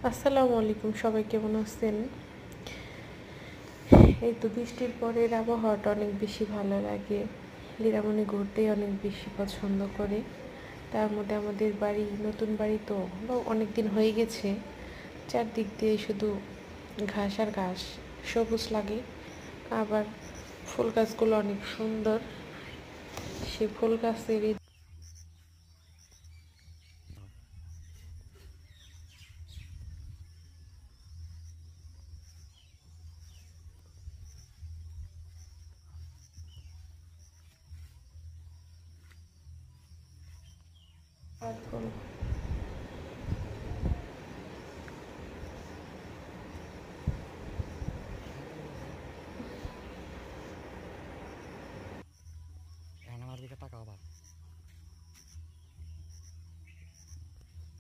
আসসালামু আলাইকুম, সবাই কেমন আছেন? এই তো বৃষ্টির পরের আবহাওয়াটা অনেক বেশি ভালো লাগে। দিদিমণি ঘুরতেই অনেক বেশি পছন্দ করে। তার মধ্যে আমাদের বাড়ি, নতুন বাড়ি তো অনেক দিন হয়ে গেছে। চারদিক দিয়ে শুধু ঘাস আর ঘাস, সবুজ লাগে। আবার ফুল গাছগুলো অনেক সুন্দর। সে ফুল গাছেরই ফুল। এখন আমার দিকে তাকাও আবার।